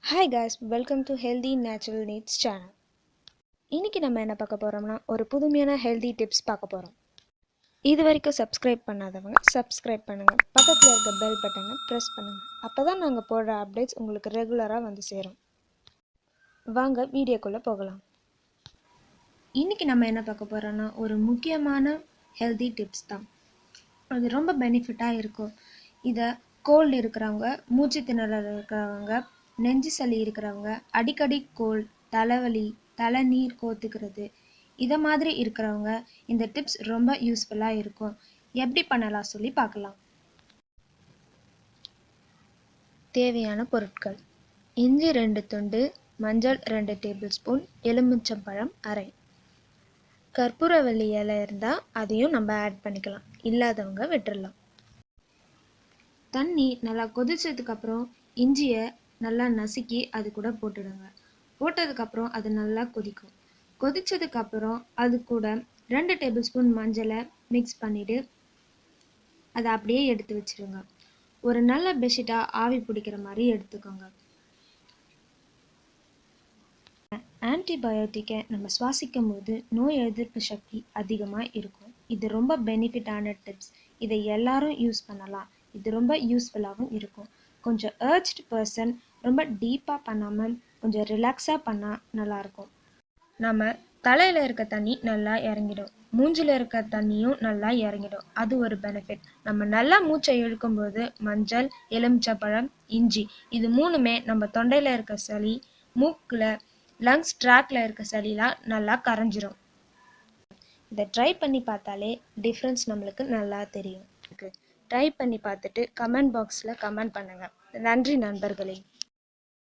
Hi guys, welcome to Healthy Natural Needs channel. இன்னைக்கு நம்ம என்ன பார்க்க போறோம்னா ஒரு புதுமையான ஹெல்தி டிப்ஸ் பார்க்க போறோம். இது வரைக்கும் சப்ஸ்கிரைப் பண்ணாதவங்க சப்ஸ்கிரைப் பண்ணுங்க. பக்கத்துல இருக்க பெல் பட்டனை பிரஸ் பண்ணுங்க. அப்பதான் நாங்க போடுற அப்டேட்ஸ் உங்களுக்கு ரெகுலரா வந்து சேரும். வாங்க வீடியோக்குள்ள போகலாம். இன்னைக்கு நம்ம என்ன பார்க்க போறோம்னா ஒரு முக்கியமான ஹெல்தி டிப்ஸ் தான். அது ரொம்ப பெனிஃபிட்டாக இருக்கும். இதை கோல்டு இருக்கிறவங்க, மூச்சு திணறல் இருக்கிறவங்க, நெஞ்சு சளி இருக்கிறவங்க, அடிக்கடி கோல்டு, தலைவலி, தலைநீர் கோத்துக்கிறது இதை மாதிரி இருக்கிறவங்க இந்த டிப்ஸ் ரொம்ப யூஸ்ஃபுல்லாக இருக்கும். எப்படி பண்ணலாம் சொல்லி பார்க்கலாம். தேவையான பொருட்கள்: இஞ்சி 2 துண்டு, மஞ்சள் 2 டேபிள் ஸ்பூன், எலுமிச்சம்பழம் அரை. கற்பூரவள்ளி இலை இருந்தால் அதையும் நம்ம ஆட் பண்ணிக்கலாம், இல்லாதவங்க விட்டுடலாம். தண்ணி நல்லா கொதிச்சதுக்கப்புறம் இஞ்சியை நல்லா நசுக்கி அது கூட போட்டுடுங்க. போட்டதுக்கப்புறம் அது நல்லா கொதிக்கும். கொதிச்சதுக்கப்புறம் அது கூட 2 டேபிள் ஸ்பூன் மஞ்சளை மிக்ஸ் பண்ணிவிட்டு அதை அப்படியே எடுத்து வச்சிடுங்க. ஒரு நல்ல பெட்ஷீட்டாக ஆவி பிடிக்கிற மாதிரி எடுத்துக்கோங்க. ஆன்டிபயோட்டிக்கை நம்ம சுவாசிக்கும் போது நோய் எதிர்ப்பு சக்தி அதிகமாக இருக்கும். இது ரொம்ப பெனிஃபிட்டான டிப்ஸ். இதை எல்லாரும் யூஸ் பண்ணலாம். இது ரொம்ப யூஸ்ஃபுல்லாகவும் இருக்கும். கொஞ்சம் ஏர்ஜ்டு பர்சன் ரொம்ப டீப்பாக பண்ணாமல் கொஞ்சம் ரிலாக்ஸாக பண்ணால் நல்லாயிருக்கும். நம்ம தலையில் இருக்க தண்ணி நல்லா இறங்கிடும், மூஞ்சில் இருக்க தண்ணியும் நல்லா இறங்கிடும். அது ஒரு பெனிஃபிட். நம்ம நல்லா மூச்சை இழுக்கும்போது மஞ்சள், எலுமிச்சப்பழம், இஞ்சி இது மூணுமே நம்ம தொண்டையில் இருக்க சளி, மூக்கில், லங்ஸ் ட்ராக்ல இருக்க சளிலாம் நல்லா கரைஞ்சிரும். இதை ட்ரை பண்ணி பார்த்தாலே டிஃப்ரென்ஸ் நம்மளுக்கு நல்லா தெரியும். ட்ரை பண்ணி பார்த்துட்டு கமெண்ட் பாக்ஸில் கமெண்ட் பண்ணுங்கள். நன்றி நண்பர்களே.